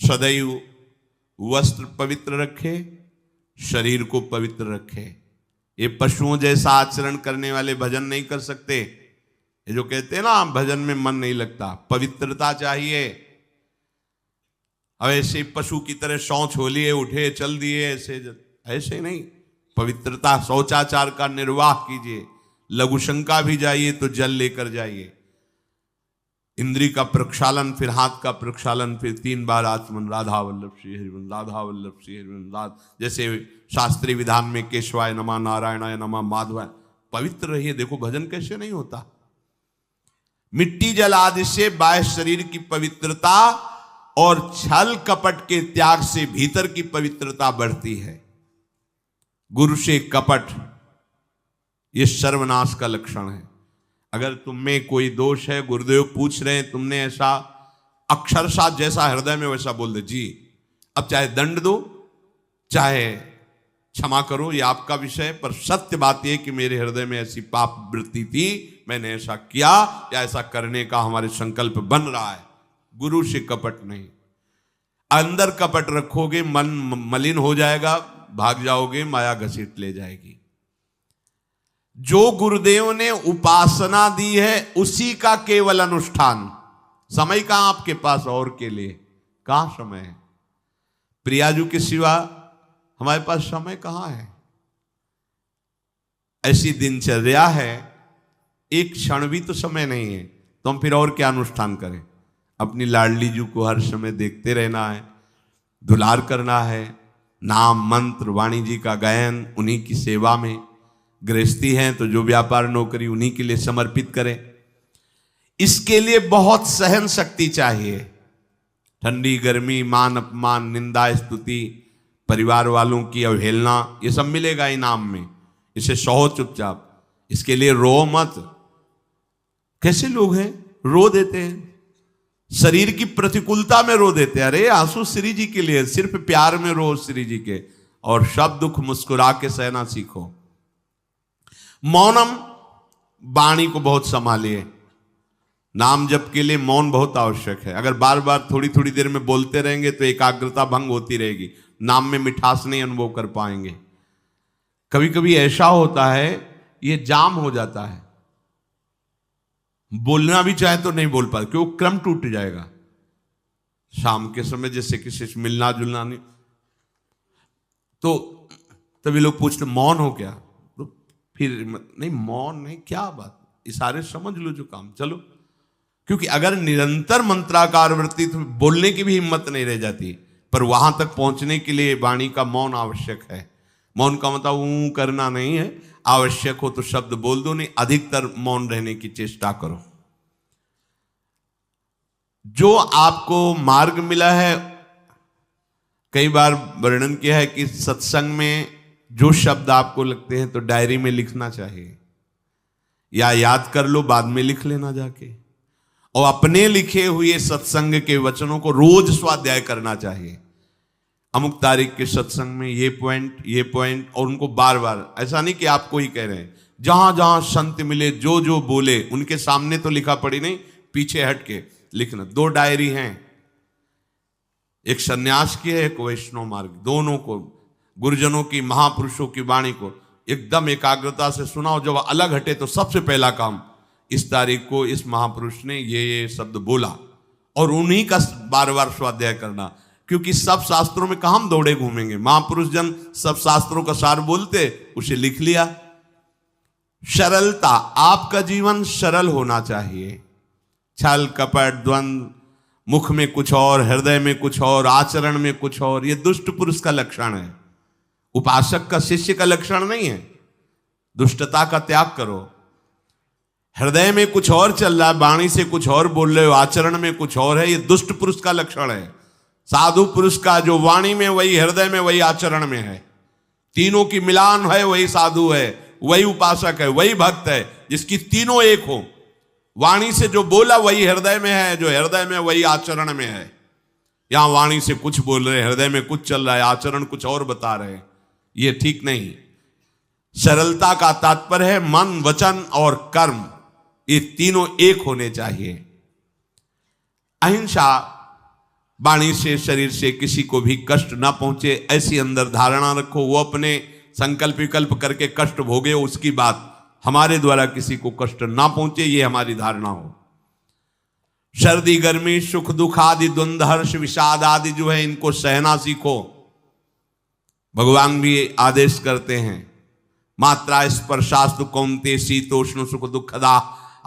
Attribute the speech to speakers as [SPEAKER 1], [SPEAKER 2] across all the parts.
[SPEAKER 1] सदैव वस्त्र पवित्र रखे, शरीर को पवित्र रखे। ये पशुओं जैसा आचरण करने वाले भजन नहीं कर सकते। ये जो कहते हैं ना भजन में मन नहीं लगता, पवित्रता चाहिए। अब ऐसे पशु की तरह शौच हो लिए, उठे चल दिए, ऐसे नहीं। पवित्रता, शौचाचार का निर्वाह कीजिए। लघु शंका भी जाइए तो जल लेकर जाइए। इंद्री का प्रक्षालन, फिर हाथ का प्रक्षालन, फिर 3 बार आचमन, राधा वल्लभ श्री हरिवंश, राधा वल्लभ श्री हरिवंश। जैसे शास्त्रीय विधान में केशवाय नमः, नारायणाय नमः, माधवाय। पवित्र रहिए। देखो भजन कैसे नहीं होता। मिट्टी जल आदि से बाह्य शरीर की पवित्रता और छल कपट के त्याग से भीतर की पवित्रता बढ़ती है। गुरु से कपट, यह सर्वनाश का लक्षण है। अगर तुम में कोई दोष है, गुरुदेव पूछ रहे हैं, तुमने ऐसा अक्षरशः जैसा हृदय में वैसा बोल दे जी, अब चाहे दंड दो चाहे क्षमा करो, ये आपका विषय। पर सत्य बात यह कि मेरे हृदय में ऐसी पाप वृत्ति थी, मैंने ऐसा किया या ऐसा करने का हमारे संकल्प बन रहा है। गुरु से कपट नहीं। अंदर कपट रखोगे, मन मलिन हो जाएगा, भाग जाओगे, माया घसीट ले जाएगी। जो गुरुदेव ने उपासना दी है उसी का केवल अनुष्ठान। समय कहां आपके पास और के लिए? कहां समय है? प्रियाजू के सिवा हमारे पास समय कहां है? ऐसी दिनचर्या है, एक क्षण भी तो समय नहीं है, तो हम फिर और क्या अनुष्ठान करें? अपनी लाडली जू को हर समय देखते रहना है, दुलार करना है, नाम मंत्र वाणी जी का गायन, उन्हीं की सेवा में। गृहस्थी हैं तो जो व्यापार नौकरी उन्हीं के लिए समर्पित करें। इसके लिए बहुत सहन शक्ति चाहिए। ठंडी गर्मी, मान अपमान, निंदा स्तुति, परिवार वालों की अवहेलना, ये सब मिलेगा इनाम में। इसे सहो चुपचाप, इसके लिए रो मत। कैसे लोग हैं, रो देते हैं, शरीर की प्रतिकूलता में रो देते हैं। अरे आंसू श्री जी के लिए, सिर्फ प्यार में रो श्री जी के, और सब दुख मुस्कुरा के सहना सीखो। मौनम, वाणी को बहुत संभालिए। नाम जप के लिए मौन बहुत आवश्यक है। अगर बार बार थोड़ी थोड़ी देर में बोलते रहेंगे तो एकाग्रता भंग होती रहेगी, नाम में मिठास नहीं अनुभव कर पाएंगे। कभी कभी ऐसा होता है, ये जाम हो जाता है, बोलना भी चाहे तो नहीं बोल पाते, क्यों? क्रम टूट जाएगा। शाम के समय जैसे किसी से मिलना जुलना नहीं, तो तभी लोग पूछते मौन हो क्या? तो फिर नहीं, मौन नहीं, क्या बात, इशारे समझ लो जो काम, चलो। क्योंकि अगर निरंतर मंत्राकार वृत्ति तो बोलने की भी हिम्मत नहीं रह जाती। पर वहां तक पहुंचने के लिए वाणी का मौन आवश्यक है। मौन का मतलब ऊ करना नहीं है, आवश्यक हो तो शब्द बोल दो, नहीं अधिकतर मौन रहने की चेष्टा करो। जो आपको मार्ग मिला है, कई बार वर्णन किया है कि सत्संग में जो शब्द आपको लगते हैं तो डायरी में लिखना चाहिए, या याद कर लो, बाद में लिख लेना जाके। और अपने लिखे हुए सत्संग के वचनों को रोज स्वाध्याय करना चाहिए। अमुक तारीख के सत्संग में ये पॉइंट, और उनको बार बार, ऐसा नहीं कि आपको ही कह रहे हैं, जहां जहां संत मिले जो जो बोले उनके सामने तो लिखा पड़ी नहीं, पीछे हट के लिखना। 2 डायरी हैं, एक सन्यास की है, एक वैष्णव मार्ग। दोनों को, गुरुजनों की, महापुरुषों की वाणी को एकदम एकाग्रता से सुनाओ। जब अलग हटे तो सबसे पहला काम, इस तारीख को इस महापुरुष ने ये शब्द बोला, और उन्हीं का बार बार स्वाध्याय करना। क्योंकि सब शास्त्रों में कहां हम दौड़े घूमेंगे, महापुरुष जन सब शास्त्रों का सार बोलते, उसे लिख लिया। सरलता, आपका जीवन सरल होना चाहिए। छल कपट द्वंद्व, मुख में कुछ और, हृदय में कुछ और, आचरण में कुछ और, यह दुष्ट पुरुष का लक्षण है। उपासक का, शिष्य का लक्षण नहीं है। दुष्टता का त्याग करो। हृदय में कुछ और चल रहा है, वाणी से कुछ और बोल रहे हो, आचरण में कुछ और है, यह दुष्ट पुरुष का लक्षण है। साधु पुरुष का जो वाणी में वही, हृदय में वही, आचरण में है, तीनों की मिलान है, वही साधु है, वही उपासक है, वही भक्त है, जिसकी तीनों एक हो। वाणी से जो बोला वही हृदय में है, जो हृदय में वही आचरण में है। यहां वाणी से कुछ बोल रहे, हृदय में कुछ चल रहा है, आचरण कुछ और बता रहे, ये ठीक नहीं। सरलता का तात्पर्य है मन, वचन और कर्म, ये तीनों एक होने चाहिए। अहिंसा, वाणी से शरीर से किसी को भी कष्ट ना पहुंचे, ऐसी अंदर धारणा रखो। वो अपने संकल्प विकल्प करके कष्ट भोगे, उसकी बात, हमारे द्वारा किसी को कष्ट ना पहुंचे, ये हमारी धारणा हो। सर्दी गर्मी सुख दुख आदि द्वंद्व हर्ष विषाद आदि जो है, इनको सहना सीखो। भगवान भी आदेश करते हैं, मात्रा स्पर्शास्तु कौन्ते शीतोष्ण सुख दुखदा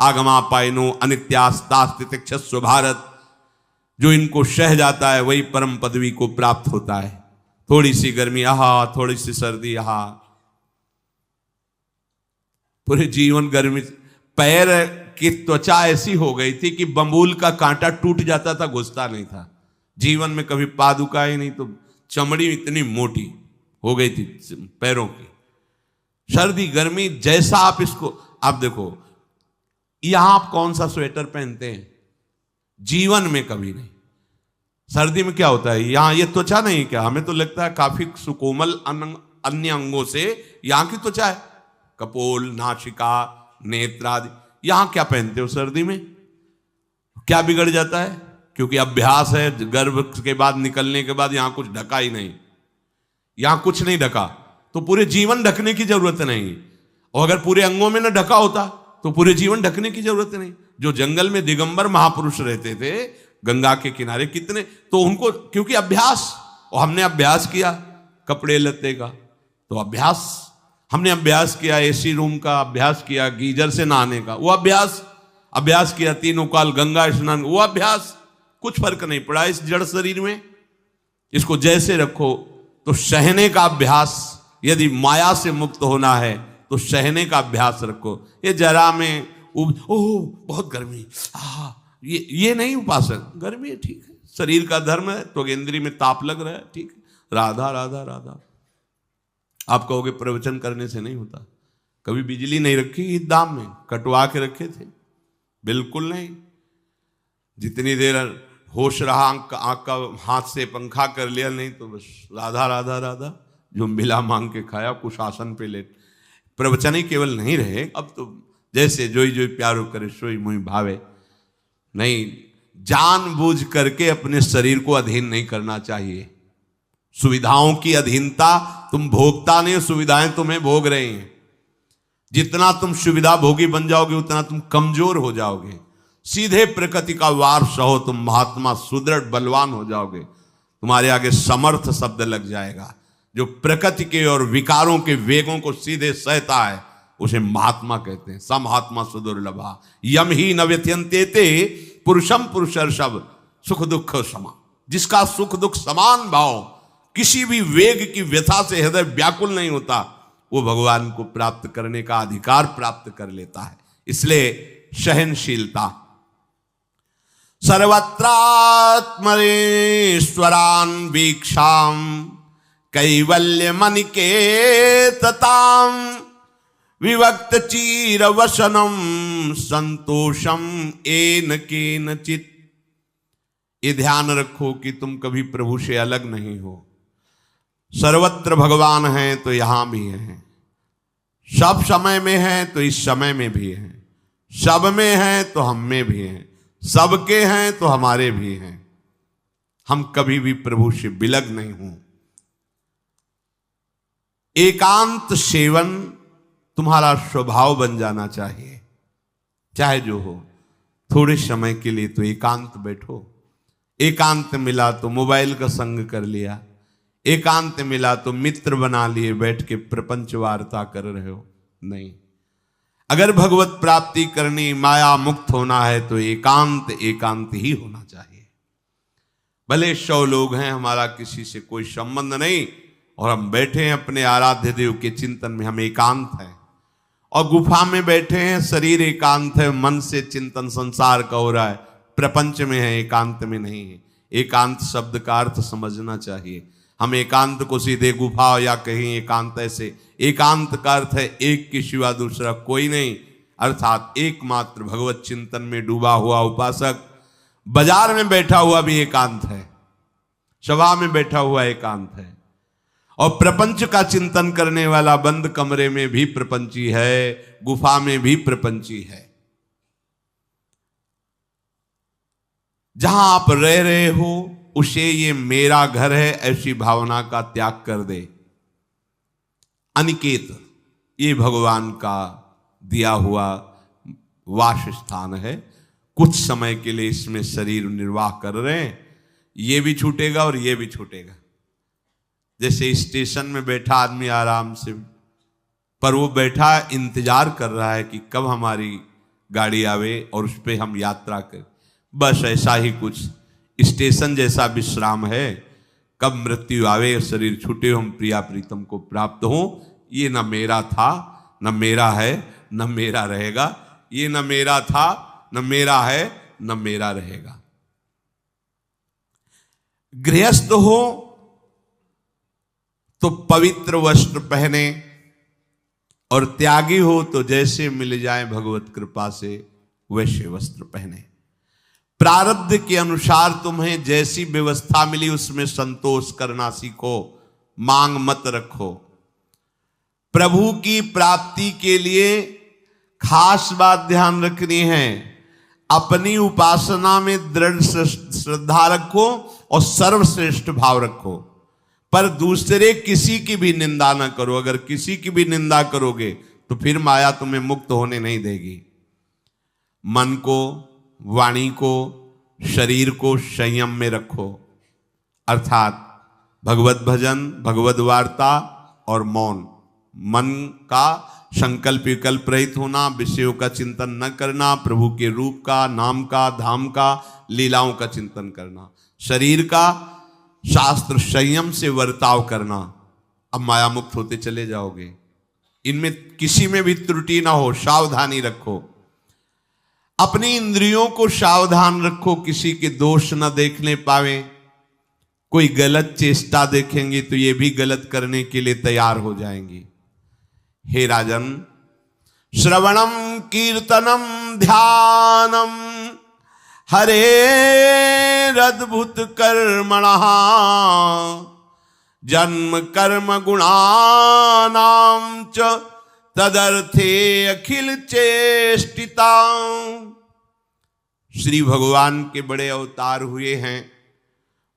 [SPEAKER 1] आगमा पायनो अनित्यास्तास्तितिक्षस्व भारत। जो इनको सह जाता है वही परम पदवी को प्राप्त होता है। थोड़ी सी गर्मी आहा, थोड़ी सी सर्दी आहा, पूरे जीवन गर्मी। पैर की त्वचा ऐसी हो गई थी कि बंबूल का कांटा टूट जाता था, घुसता नहीं था। जीवन में कभी पादुका ही नहीं, तो चमड़ी इतनी मोटी हो गई थी पैरों की। सर्दी गर्मी जैसा आप इसको, आप देखो यहां आप कौन सा स्वेटर पहनते हैं, जीवन में कभी नहीं। सर्दी में क्या होता है, यहां ये त्वचा नहीं क्या, हमें तो लगता है काफी सुकोमल अन्य अंगों से यहां की त्वचा है, कपोल नासिका नेत्र आदि। यहां क्या पहनते हो सर्दी में, क्या बिगड़ जाता है, क्योंकि अभ्यास है, गर्भ के बाद निकलने के बाद यहां कुछ ढका ही नहीं, यहां कुछ नहीं ढका, तो पूरे जीवन ढकने की जरूरत नहीं। और अगर पूरे अंगों में न ढका होता तो पूरे जीवन ढकने की जरूरत नहीं। जो जंगल में दिगंबर महापुरुष रहते थे गंगा के किनारे, कितने, तो उनको क्योंकि अभ्यास, और हमने अभ्यास किया कपड़े लत्ते का, तो अभ्यास, हमने अभ्यास किया एसी रूम का, अभ्यास किया गीजर से नहाने का, वो अभ्यास किया तीनों काल गंगा स्नान, वो अभ्यास, कुछ फर्क नहीं पड़ा इस जड़ शरीर में। इसको जैसे रखो। तो सहने का अभ्यास, यदि माया से मुक्त होना है तो सहने का अभ्यास रखो। ये जरा में ओह बहुत गर्मी, ये नहीं उपासक, गर्मी है ठीक है, शरीर का धर्म है, तो इंद्री में ताप लग रहा है ठीक है, राधा राधा राधा। आप कहोगे प्रवचन करने से नहीं होता, कभी बिजली नहीं रखी ईद दाम में, कटवा के रखे थे, बिल्कुल नहीं। जितनी देर होश रहा आंख का हाथ से पंखा कर लिया, नहीं तो बस राधा राधा राधा, जो मिला मांग के खाया, कुछ आसन पे लेट। प्रवचन ही केवल नहीं रहे, अब तो जैसे जोई जोई प्यारो करे सोई मोई भावे। नहीं, जानबूझ करके अपने शरीर को अधीन नहीं करना चाहिए। सुविधाओं की अधीनता, तुम भोगता नहीं, सुविधाएं तुम्हें भोग रही हैं। जितना तुम सुविधा भोगी बन जाओगे उतना तुम कमजोर हो जाओगे। सीधे प्रकृति का वार सहो, तुम महात्मा सुदृढ़ बलवान हो जाओगे। तुम्हारे आगे समर्थ शब्द लग जाएगा। जो प्रकृति के और विकारों के वेगों को सीधे सहता है उसे महात्मा कहते हैं। समहात्मा सुदुर्लभा यम ही न व्यथयन्ते पुरुषम पुरुषर्षभ सुख दुख समा। जिसका सुख दुख समान भाव, किसी भी वेग की व्यथा से हृदय व्याकुल नहीं होता, वो भगवान को प्राप्त करने का अधिकार प्राप्त कर लेता है। इसलिए सहनशीलता। सर्वत्रात्मरेश्वरान वीक्षाम कैवल्य मनिकेतताम विवक्त चीर वसनम संतोषम एन केनचित। ये ध्यान रखो कि तुम कभी प्रभु से अलग नहीं हो। सर्वत्र भगवान हैं तो यहां भी हैं, सब समय में हैं तो इस समय में भी हैं, सब में हैं तो हम में भी हैं, सबके हैं तो हमारे भी हैं। हम कभी भी प्रभु से विलग नहीं हूं। एकांत सेवन तुम्हारा स्वभाव बन जाना चाहिए। चाहे जो हो, थोड़े समय के लिए तो एकांत बैठो। एकांत मिला तो मोबाइल का संग कर लिया, एकांत मिला तो मित्र बना लिए, बैठ के प्रपंच वार्ता कर रहे हो। नहीं, अगर भगवत प्राप्ति करनी, माया मुक्त होना है तो एकांत एकांत ही होना चाहिए। भले 100 लोग हैं, हमारा किसी से कोई संबंध नहीं, और हम बैठे हैं अपने आराध्य देव के चिंतन में, हम एकांत हैं। और गुफा में बैठे हैं, शरीर एकांत है, मन से चिंतन संसार का हो रहा है, प्रपंच में है, एकांत में नहीं है। एकांत शब्द का अर्थ समझना चाहिए। हम एकांत को सीधे गुफा या कहीं एकांत, ऐसे एकांत का अर्थ है एक के सिवा दूसरा कोई नहीं, अर्थात एकमात्र भगवत चिंतन में डूबा हुआ उपासक। बाजार में बैठा हुआ भी एकांत है, सभा में बैठा हुआ एकांत है, और प्रपंच का चिंतन करने वाला बंद कमरे में भी प्रपंची है, गुफा में भी प्रपंची है। जहां आप रह रहे हो उसे ये मेरा घर है ऐसी भावना का त्याग कर दे। अनिकेत ये भगवान का दिया हुआ वास स्थान है। कुछ समय के लिए इसमें शरीर निर्वाह कर रहे हैं, ये भी छूटेगा और ये भी छूटेगा। जैसे स्टेशन में बैठा आदमी आराम से, पर वो बैठा इंतजार कर रहा है कि कब हमारी गाड़ी आवे और उस पर हम यात्रा करें। बस ऐसा ही कुछ स्टेशन जैसा विश्राम है। कब मृत्यु आवे, शरीर छूटे, हम प्रिया प्रीतम को प्राप्त हों। ये न मेरा था, न मेरा है, न मेरा रहेगा। ये न मेरा था, न मेरा है, न मेरा रहेगा। गृहस्थ हो तो पवित्र वस्त्र पहने, और त्यागी हो तो जैसे मिल जाए भगवत कृपा से वैसे वस्त्र पहने। प्रारब्ध के अनुसार तुम्हें जैसी व्यवस्था मिली उसमें संतोष करना सीखो, मांग मत रखो। प्रभु की प्राप्ति के लिए खास बात ध्यान रखनी है, अपनी उपासना में दृढ़ श्रद्धा रखो और सर्वश्रेष्ठ भाव रखो, पर दूसरे किसी की भी निंदा न करो। अगर किसी की भी निंदा करोगे तो फिर माया तुम्हें मुक्त होने नहीं देगी। मन को, वाणी को, शरीर को संयम में रखो, अर्थात भगवत भजन, भगवत वार्ता और मौन। मन का संकल्प विकल्प रहित होना, विषयों का चिंतन न करना, प्रभु के रूप का, नाम का, धाम का, लीलाओं का चिंतन करना। शरीर का शास्त्र संयम से वर्ताव करना। अब माया मुक्त होते चले जाओगे। इनमें किसी में भी त्रुटि ना हो, सावधानी रखो। अपनी इंद्रियों को सावधान रखो, किसी के दोष न देखने पावे। कोई गलत चेष्टा देखेंगे तो ये भी गलत करने के लिए तैयार हो जाएंगी। हे राजन, श्रवणम कीर्तनम ध्यानम हरेरद्भुत कर्मणः जन्म कर्म गुणानां च तदर्थे अखिल चेष्टिता। श्री भगवान के बड़े अवतार हुए हैं,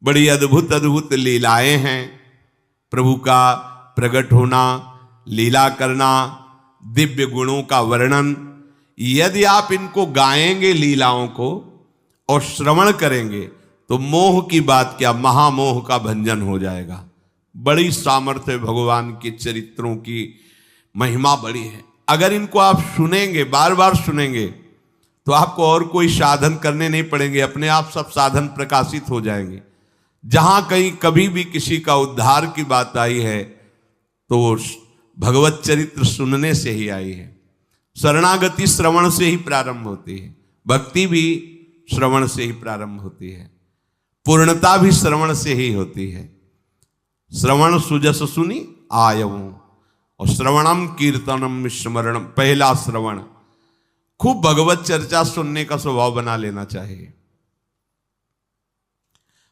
[SPEAKER 1] बड़ी अद्भुत अद्भुत लीलाएं हैं। प्रभु का प्रकट होना, लीला करना, दिव्य गुणों का वर्णन। यदि आप इनको गाएंगे लीलाओं को और श्रवण करेंगे तो मोह की बात क्या, महामोह का भंजन हो जाएगा। बड़ी सामर्थ्य भगवान के चरित्रों की, महिमा बड़ी है। अगर इनको आप सुनेंगे, बार बार सुनेंगे, तो आपको और कोई साधन करने नहीं पड़ेंगे, अपने आप सब साधन प्रकाशित हो जाएंगे। जहां कहीं कभी भी किसी का उद्धार की बात आई है तो वो भगवत चरित्र सुनने से ही आई है। शरणागति श्रवण से ही प्रारंभ होती है, भक्ति भी श्रवण से ही प्रारंभ होती है, पूर्णता भी श्रवण से ही होती है। श्रवण सुजस सुनी आयऊं, और श्रवणम कीर्तनम स्मरणम। पहला श्रवण, खूब भगवत चर्चा सुनने का स्वभाव बना लेना चाहिए।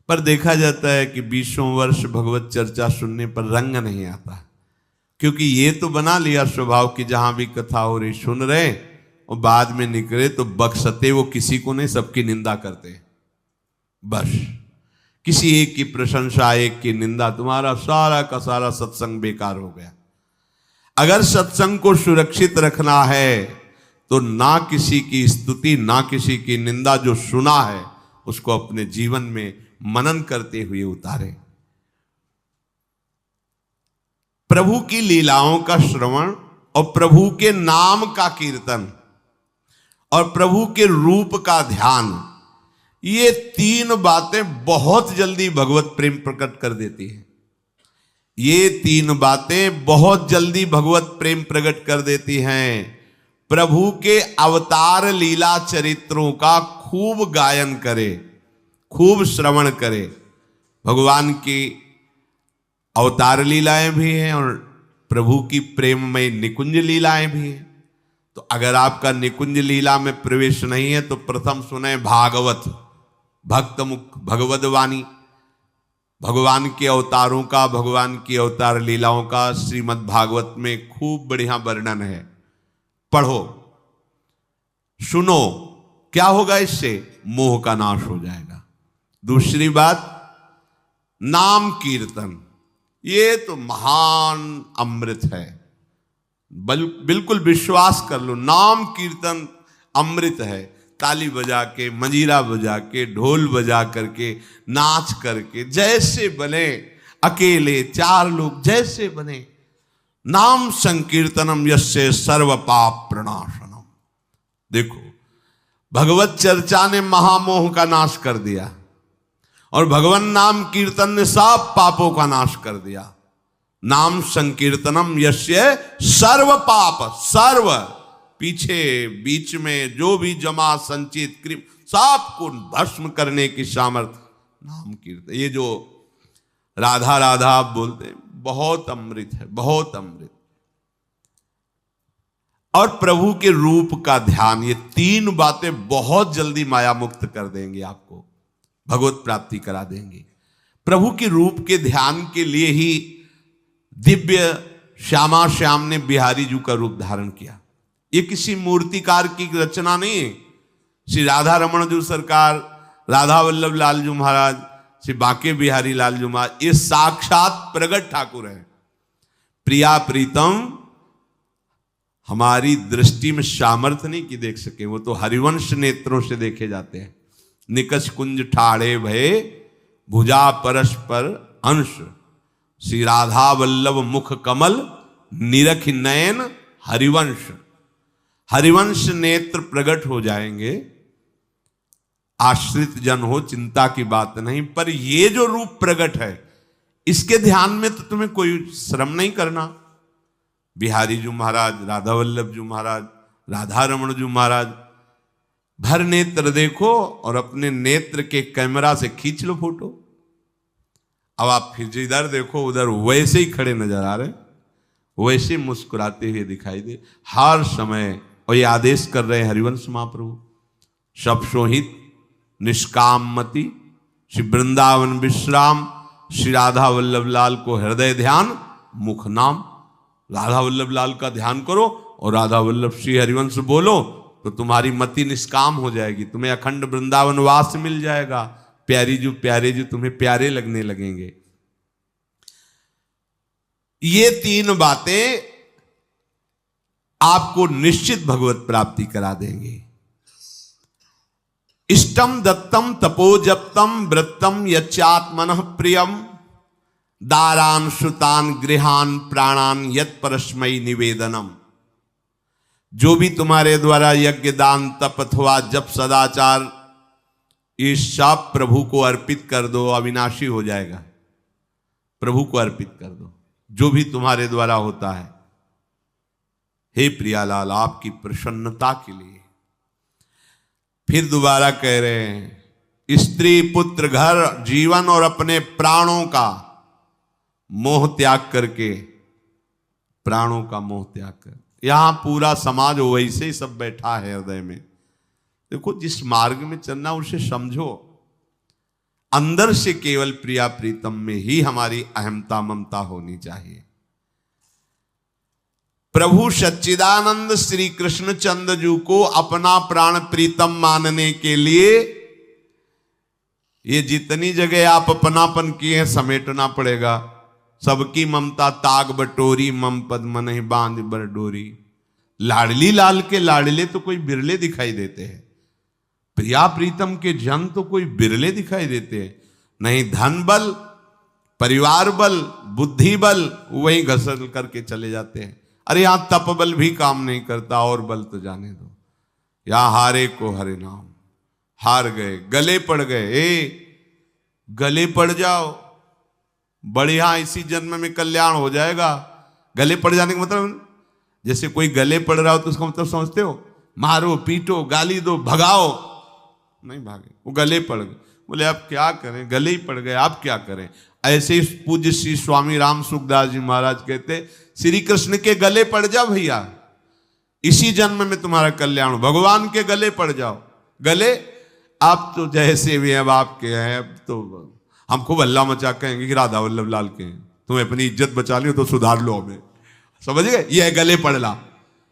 [SPEAKER 1] पर देखा जाता है कि 20 वर्ष भगवत चर्चा सुनने पर रंग नहीं आता, क्योंकि ये तो बना लिया स्वभाव कि जहां भी कथा हो रही सुन रहे, और बाद में निकले तो बख्शते वो किसी को नहीं, सबकी निंदा करते। बस किसी एक की प्रशंसा, एक की निंदा, तुम्हारा सारा का सारा सत्संग बेकार हो गया। अगर सत्संग को सुरक्षित रखना है तो ना किसी की स्तुति, ना किसी की निंदा, जो सुना है उसको अपने जीवन में मनन करते हुए उतारे। प्रभु की लीलाओं का श्रवण और प्रभु के नाम का कीर्तन और प्रभु के रूप का ध्यान, ये 3 बातें बहुत जल्दी भगवत प्रेम प्रकट कर देती है। ये 3 बातें बहुत जल्दी भगवत प्रेम प्रकट कर देती हैं। प्रभु के अवतार लीला चरित्रों का खूब गायन करे, खूब श्रवण करे। भगवान की अवतार लीलाएं भी हैं और प्रभु की प्रेममय निकुंज लीलाएं भी हैं। तो अगर आपका निकुंज लीला में प्रवेश नहीं है तो प्रथम सुने भागवत, भक्त मुख भगवद वाणी। भगवान के अवतारों का, भगवान की अवतार लीलाओं का श्रीमद् भागवत में खूब बढ़िया वर्णन है। पढ़ो, सुनो, क्या होगा इससे? मोह का नाश हो जाएगा। दूसरी बात, नाम कीर्तन, ये तो महान अमृत है। बिल्कुल विश्वास कर लो, नाम कीर्तन अमृत है। ताली बजा के, मंजीरा बजा के, ढोल बजा करके, नाच करके, जैसे बने, अकेले 4 लोग जैसे बने, नाम संकीर्तनम यस्य सर्व पाप प्रणाशनम। देखो, भगवत चर्चा ने महामोह का नाश कर दिया और भगवान नाम कीर्तन ने सब पापों का नाश कर दिया। नाम संकीर्तनम यस्य सर्व पाप, सर्व पीछे बीच में जो भी जमा संचित कृम सबको भस्म करने की सामर्थ्य नाम कीर्तन। ये जो राधा राधा आप बोलते हैं, बहुत अमृत है, बहुत अमृत। और प्रभु के रूप का ध्यान, ये 3 बातें बहुत जल्दी माया मुक्त कर देंगे, आपको भगवत प्राप्ति करा देंगे। प्रभु के रूप के ध्यान के लिए ही दिव्य श्यामा श्याम ने बिहारी जी का रूप धारण किया। ये किसी मूर्तिकार की रचना नहीं है। श्री राधा रमण जी सरकार, राधा वल्लभ लाल जी महाराज, श्री बांके बिहारी लाल जी महाराज, ये साक्षात प्रगट ठाकुर है। प्रिया प्रीतम हमारी दृष्टि में सामर्थ्य नहीं कि देख सके, वो तो हरिवंश नेत्रों से देखे जाते हैं। निकष कुंज ठाड़े भये भुजा परस्पर अंश, श्री राधा वल्लभ मुख कमल निरख नयन हरिवंश। हरिवंश नेत्र प्रकट हो जाएंगे, आश्रित जन हो, चिंता की बात नहीं। पर ये जो रूप प्रकट है, इसके ध्यान में तो तुम्हें कोई श्रम नहीं करना। बिहारी जी महाराज, राधा वल्लभ जी महाराज, राधा रमण जी महाराज, भर नेत्र देखो और अपने नेत्र के कैमरा से खींच लो फोटो। अब आप फिर जिधर देखो उधर वैसे ही खड़े नजर आ रहे, वैसे मुस्कुराते हुए दिखाई दे हर समय। और ये आदेश कर रहे हैं हरिवंश महाप्रभु, सब सोहित निष्कामति, श्री वृंदावन विश्राम, श्री राधा वल्लभ लाल को हृदय ध्यान, मुख नाम। राधा वल्लभ लाल का ध्यान करो और राधा वल्लभ श्री हरिवंश बोलो तो तुम्हारी मति निष्काम हो जाएगी, तुम्हें अखंड वृंदावन वास मिल जाएगा। प्यारे जो तुम्हें प्यारे लगने लगेंगे। ये 3 बातें आपको निश्चित भगवत प्राप्ति करा देंगे। इष्टम दत्तम तपोजप्तम वृत्तम यच्चात्मनः प्रियम, दारान श्रुतान गृहान प्राणान यत् परस्मै निवेदनम। जो भी तुम्हारे द्वारा यज्ञ दान तप अथवा जप सदाचार, ये सब प्रभु को अर्पित कर दो, अविनाशी हो जाएगा। प्रभु को अर्पित कर दो जो भी तुम्हारे द्वारा होता है। हे प्रियालाल, आपकी प्रसन्नता के लिए। फिर दोबारा कह रहे हैं, स्त्री पुत्र घर जीवन और अपने प्राणों का मोह त्याग करके, प्राणों का मोह त्याग कर। यहां पूरा समाज वैसे ही सब बैठा है हृदय में। देखो, जिस मार्ग में चलना उसे समझो। अंदर से केवल प्रिया प्रीतम में ही हमारी अहमता ममता होनी चाहिए। प्रभु सच्चिदानंद श्री कृष्ण चंद्र जी को अपना प्राण प्रीतम मानने के लिए ये जितनी जगह आप अपनापन किए हैं समेटना पड़ेगा। सबकी ममता ताग बटोरी, मम पद मन ही बांध बर डोरी। लाडली लाल के लाडले तो कोई बिरले दिखाई देते हैं, प्रिया प्रीतम के जन तो कोई बिरले दिखाई देते हैं। नहीं धन बल, परिवार बल, बुद्धि बल, वही घसल करके चले जाते हैं। अरे यहां तप बल भी काम नहीं करता, और बल तो जाने दो। यहां हारे को हरे नाम, हार गए, गले पड़ गए। गले पड़ जाओ, बढ़िया, इसी जन्म में कल्याण हो जाएगा। गले पड़ जाने का मतलब, जैसे कोई गले पड़ रहा हो तो उसका मतलब समझते हो, मारो पीटो गाली दो भगाओ। नहीं भागे, वो गले पड़ गए। बोले अब क्या करें, गले ही पड़ गए, आप क्या करें। ऐसे ही पूज्य श्री स्वामी राम सुखदास जी महाराज कहते, श्री कृष्ण के गले पड़ जाओ भैया, इसी जन्म में तुम्हारा कल्याण। भगवान के गले पड़ जाओ। गले आप तो जैसे भी अब आपके हैं, अब तो हम खूब हल्ला मचा कहेंगे कि राधा वल्लभ लाल के हैं, तुम्हें अपनी इज्जत बचा ली तो सुधार लो हमें, समझ गए। ये है गले पड़ला।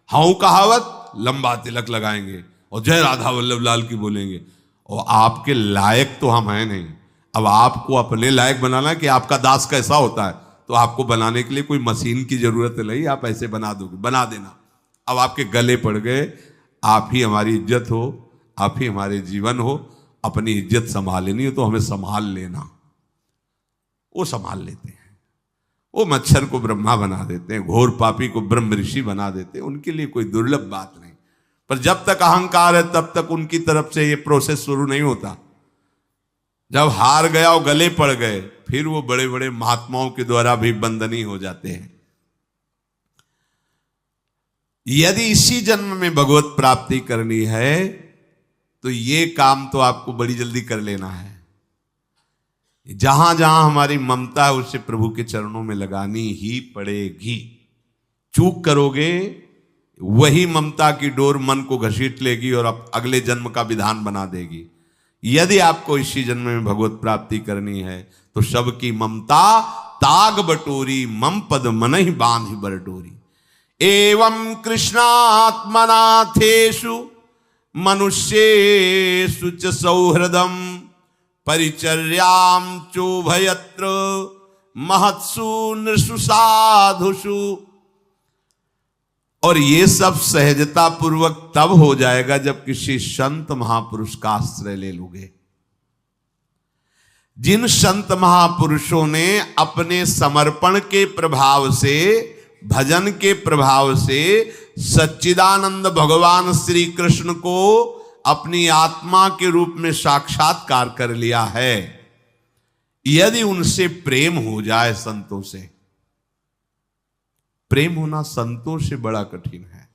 [SPEAKER 1] हाउ कहावत, लंबा तिलक लगाएंगे और जय राधा वल्लभ लाल की बोलेंगे, और आपके लायक तो हम हैं नहीं। अब आपको अपने लायक बनाना कि आपका दास कैसा होता है, तो आपको बनाने के लिए कोई मशीन की जरूरत नहीं, आप ऐसे बना दोगे, बना देना। अब आपके गले पड़ गए, आप ही हमारी इज्जत हो, आप ही हमारे जीवन हो, अपनी इज्जत संभालनी हो तो हमें संभाल लेना। वो संभाल लेते हैं। वो मच्छर को ब्रह्मा बना देते हैं, घोर पापी को ब्रह्म ऋषि बना देते हैं, उनके लिए कोई दुर्लभ बात नहीं। पर जब तक अहंकार है तब तक उनकी तरफ से ये प्रोसेस शुरू नहीं होता। जब हार गया और गले पड़ गए, फिर वो बड़े बड़े महात्माओं के द्वारा भी बंदनीय हो जाते हैं। यदि इसी जन्म में भगवत प्राप्ति करनी है तो ये काम तो आपको बड़ी जल्दी कर लेना है। जहां जहां हमारी ममता है उसे प्रभु के चरणों में लगानी ही पड़ेगी। चूक करोगे, वही ममता की डोर मन को घसीट लेगी और अगले जन्म का विधान बना देगी। यदि आपको इसी जन्म में भगवत प्राप्ति करनी है तो सबकी ममता ताग बटोरी, मम पद मन ही बांध बर डोरी। एवं कृष्णात्मनाथेषु मनुष्येषु च सौहृदम परिचर्यां चोभयत्र महत्सु नृषु साधुषु। और ये सब सहजता पूर्वक तब हो जाएगा जब किसी संत महापुरुष का आश्रय ले लोगे। जिन संत महापुरुषों ने अपने समर्पण के प्रभाव से, भजन के प्रभाव से सच्चिदानंद भगवान श्री कृष्ण को अपनी आत्मा के रूप में साक्षात्कार कर लिया है, यदि उनसे प्रेम हो जाए, संतों से प्रेम होना संतों से बड़ा कठिन है।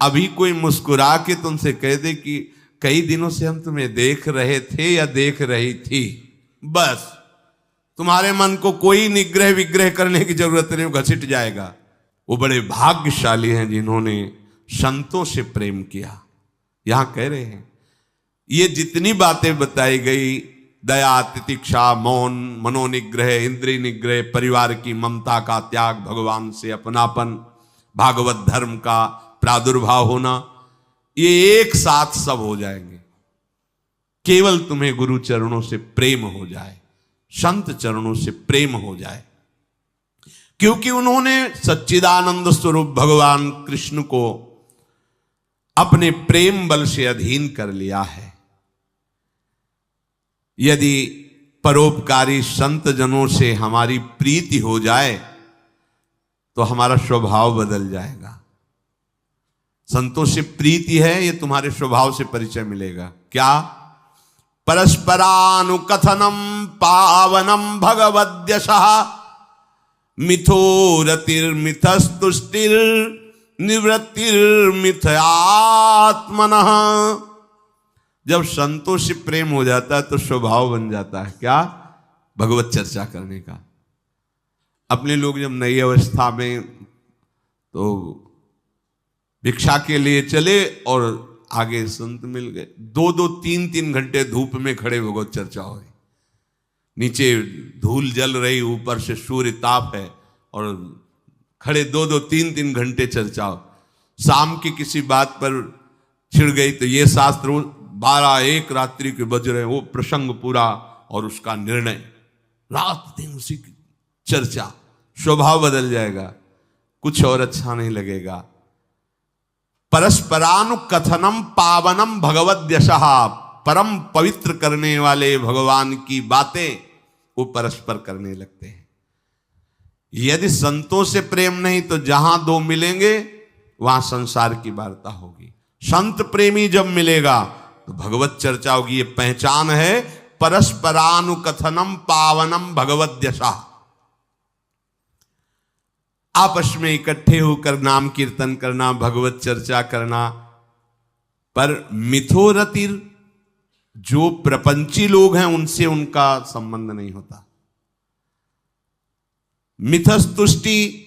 [SPEAKER 1] अभी कोई मुस्कुरा के तुमसे कह दे कि कई दिनों से हम तुम्हें देख रहे थे या देख रही थी, बस तुम्हारे मन को कोई निग्रह विग्रह करने की जरूरत नहीं, वो घसीट जाएगा। वो बड़े भाग्यशाली हैं जिन्होंने संतों से प्रेम किया। यहां कह रहे हैं ये जितनी बातें बताई गई, दया, तितिक्षा, मौन, मनोनिग्रह, इंद्रिय निग्रह, परिवार की ममता का त्याग, भगवान से अपनापन, भागवत धर्म का प्रादुर्भाव होना, ये एक साथ सब हो जाएंगे केवल तुम्हें गुरु चरणों से प्रेम हो जाए, संत चरणों से प्रेम हो जाए। क्योंकि उन्होंने सच्चिदानंद स्वरूप भगवान कृष्ण को अपने प्रेम बल से अधीन कर लिया है। यदि परोपकारी संत जनों से हमारी प्रीति हो जाए तो हमारा स्वभाव बदल जाएगा। संतों से प्रीति है, ये तुम्हारे स्वभाव से परिचय मिलेगा। क्या? परस्परानुकथनम पावनम भगवद्यशः मिथो रतिर्मिथस्तुष्टिर निवृत्तिर्मिथयात्मनः। जब संतों से प्रेम हो जाता है तो स्वभाव बन जाता है क्या? भगवत चर्चा करने का। अपने लोग जब नई अवस्था में तो भिक्षा के लिए चले और आगे संत मिल गए, 2-2, 3-3 घंटे धूप में खड़े भगवत चर्चा हो रही, नीचे धूल जल रही, ऊपर से सूर्य ताप है और खड़े 2-2, 3-3 घंटे चर्चा हो। शाम की किसी बात पर छिड़ गई तो ये शास्त्र 12-1 रात्रि के बज रहे, वो प्रसंग पूरा और उसका निर्णय, रात दिन उसी की चर्चा। स्वभाव बदल जाएगा, कुछ और अच्छा नहीं लगेगा। परस्परानुकथनम पावनम भगवद्यशः, परम पवित्र करने वाले भगवान की बातें वो परस्पर करने लगते हैं। यदि संतों से प्रेम नहीं तो जहां दो मिलेंगे वहां संसार की वार्ता होगी। संत प्रेमी जब मिलेगा तो भगवत चर्चा होगी। ये पहचान है परस्परानुकथनम पावनम भगवद्यशः। आपस में इकट्ठे होकर नाम कीर्तन करना, भगवत चर्चा करना। पर मिथोरतिर, जो प्रपंची लोग हैं उनसे उनका संबंध नहीं होता। मिथस्तुष्टि,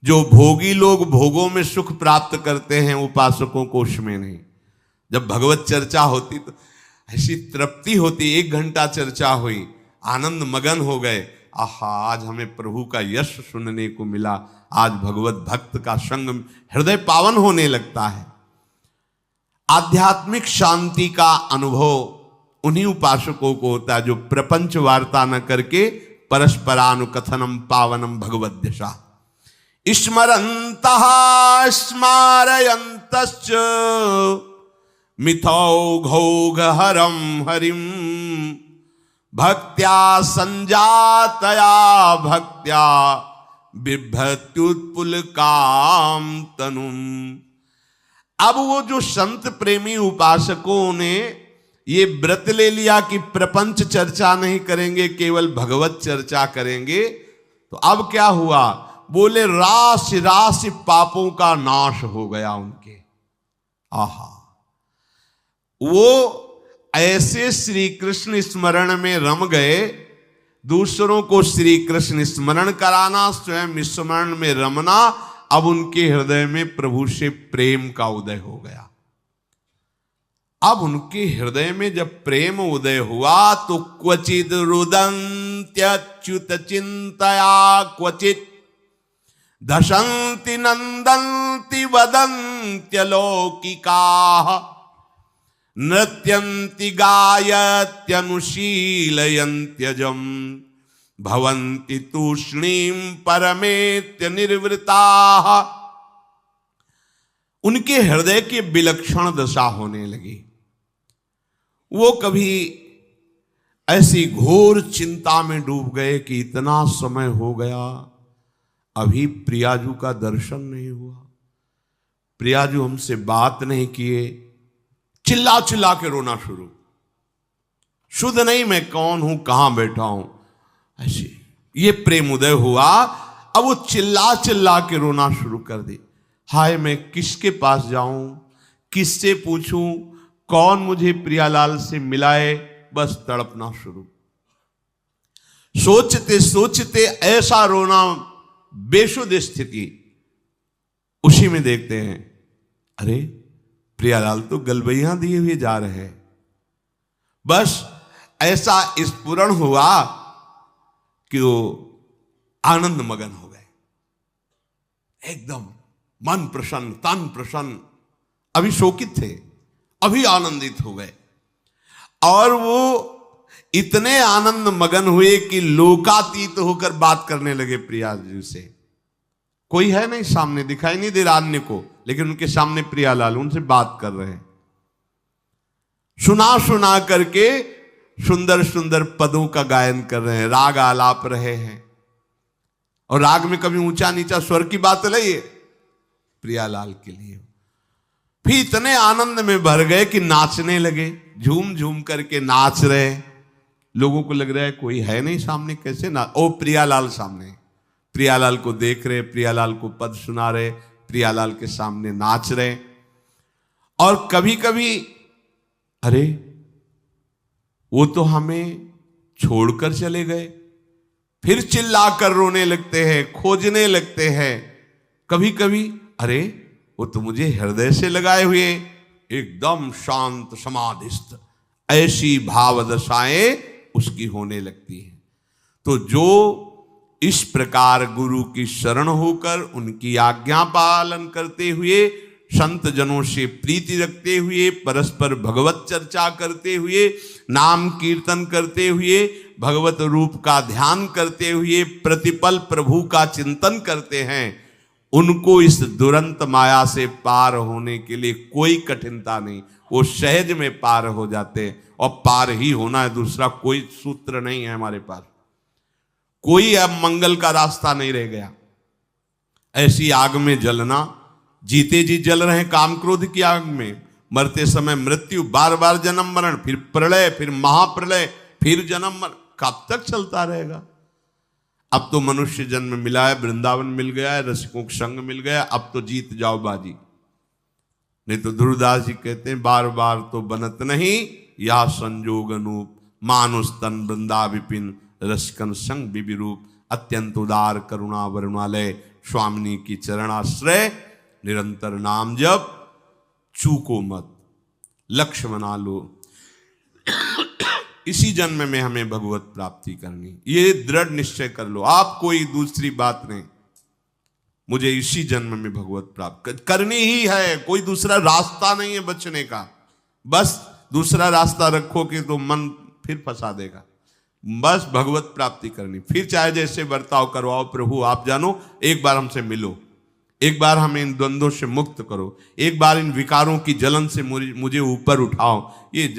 [SPEAKER 1] जो भोगी लोग भोगों में सुख प्राप्त करते हैं, उपासकों को उसमें नहीं। जब भगवत चर्चा होती तो ऐसी तृप्ति होती, 1 घंटा चर्चा हुई, आनंद मगन हो गए, आहा आज हमें प्रभु का यश सुनने को मिला, आज भगवत भक्त का संग, हृदय पावन होने लगता है। आध्यात्मिक शांति का अनुभव उन्हीं उपासकों को होता है जो प्रपंच वार्ता न करके परस्परानुकथनम पावनम भगवद्यशा स्मरन्तः स्मारयन्तश्च मिथौघौघहरं हरिं भक्त्या संजातया भक्त्या बिभ्रत्युत्पुलकाम तनुम। अब वो जो संत प्रेमी उपासकों ने ये व्रत ले लिया कि प्रपंच चर्चा नहीं करेंगे, केवल भगवत चर्चा करेंगे, तो अब क्या हुआ? बोले राशि राशि पापों का नाश हो गया उनके। आहा, वो ऐसे श्री कृष्ण स्मरण में रम गए, दूसरों को श्री कृष्ण स्मरण कराना, स्वयं स्मरण में रमना। अब उनके हृदय में प्रभु से प्रेम का उदय हो गया। अब उनके हृदय में जब प्रेम उदय हुआ तो क्वचिद रुदन्त्यच्युत चिंतया क्वचित दशन्ति नंदन्ति वदन्त्यलौकिकाः नृत्यन्ति गायत्यनुशीलयन्त्यजं भवन्ति तूष्णीं परमेत्य निर्वृताः। उनके हृदय की विलक्षण दशा होने लगी। वो कभी ऐसी घोर चिंता में डूब गए कि इतना समय हो गया, अभी प्रियाजू का दर्शन नहीं हुआ, प्रियाजू हमसे बात नहीं किए। चिल्ला चिल्ला के रोना शुरू, शुद्ध नहीं मैं कौन हूं, कहां बैठा हूं, ऐसे ये प्रेम उदय हुआ। अब वो चिल्ला चिल्ला के रोना शुरू कर दी। हाय, मैं किसके पास जाऊं, किससे पूछूं, कौन मुझे प्रियालाल से मिलाए, बस तड़पना शुरू। सोचते सोचते ऐसा रोना, बेशुद्ध स्थिति। उसी में देखते हैं, अरे प्रियालाल तो गलबैया दिए हुए जा रहे हैं। बस ऐसा स्फुरण हुआ कि वो आनंद मगन हो गए, एकदम मन प्रसन्न, तन प्रसन्न। अभी शोकित थे, अभी आनंदित हो गए। और वो इतने आनंद मगन हुए कि लोकातीत होकर बात करने लगे प्रिया जी से। कोई है नहीं सामने, दिखाई नहीं दे रहा अन्य को, लेकिन उनके सामने प्रियालाल उनसे बात कर रहे हैं। सुना सुना करके सुंदर सुंदर पदों का गायन कर रहे हैं, राग आलाप रहे हैं। और राग में कभी ऊंचा नीचा स्वर की बात नहीं, प्रियालाल के लिए। फिर इतने आनंद में भर गए कि नाचने लगे, झूम झूम करके नाच रहे। लोगों को लग रहा है कोई है नहीं सामने, कैसे ना, ओ प्रियालाल सामने। प्रियालाल को देख रहे, प्रियालाल को पद सुना रहे, प्रियालाल के सामने नाच रहे। और कभी कभी अरे वो तो हमें छोड़कर चले गए, फिर चिल्लाकर रोने लगते हैं, खोजने लगते हैं। कभी कभी अरे वो तो मुझे हृदय से लगाए हुए, एकदम शांत समाधिस्थ, ऐसी भाव दशाएं उसकी होने लगती हैं। तो जो इस प्रकार गुरु की शरण होकर उनकी आज्ञा पालन करते हुए, संत जनों से प्रीति रखते हुए, परस्पर भगवत चर्चा करते हुए, नाम कीर्तन करते हुए, भगवत रूप का ध्यान करते हुए, प्रतिपल प्रभु का चिंतन करते हैं, उनको इस दुरंत माया से पार होने के लिए कोई कठिनता नहीं, वो सहज में पार हो जाते हैं। और पार ही होना है, दूसरा कोई सूत्र नहीं है हमारे पास, कोई अब मंगल का रास्ता नहीं रह गया। ऐसी आग में जलना, जीते जी जल रहे हैं काम क्रोध की आग में, मरते समय मृत्यु, बार बार जन्म मरण, फिर प्रलय, फिर महाप्रलय, फिर जन्म मरण, कब तक चलता रहेगा? अब तो मनुष्य जन्म मिला है, वृंदावन मिल गया है, रसिकों का संग मिल गया, अब तो जीत जाओ बाजी। नहीं तो ध्रुवदास जी कहते हैं, बार बार तो बनत नहीं या संजोग अनूप, मानुष तन वृंदा विपिन रसिकन संग विविरूप, अत्यंत उदार करुणा वरुणालय, स्वामिनी की चरणाश्रय, निरंतर नाम जप, चूको मत, लक्ष्य बना लो। इसी जन्म में हमें भगवत प्राप्ति करनी, ये दृढ़ निश्चय कर लो आप, कोई दूसरी बात नहीं। मुझे इसी जन्म में भगवत प्राप्त करनी ही है, कोई दूसरा रास्ता नहीं है बचने का। बस दूसरा रास्ता रखोगे तो मन फिर फंसा देगा। बस भगवत प्राप्ति करनी, फिर चाहे जैसे बर्ताव करवाओ, प्रभु आप जानो, एक बार हमसे मिलो, एक बार हमें इन द्वंद्वों से मुक्त करो, एक बार इन विकारों की जलन से मुझे ऊपर उठाओ। ये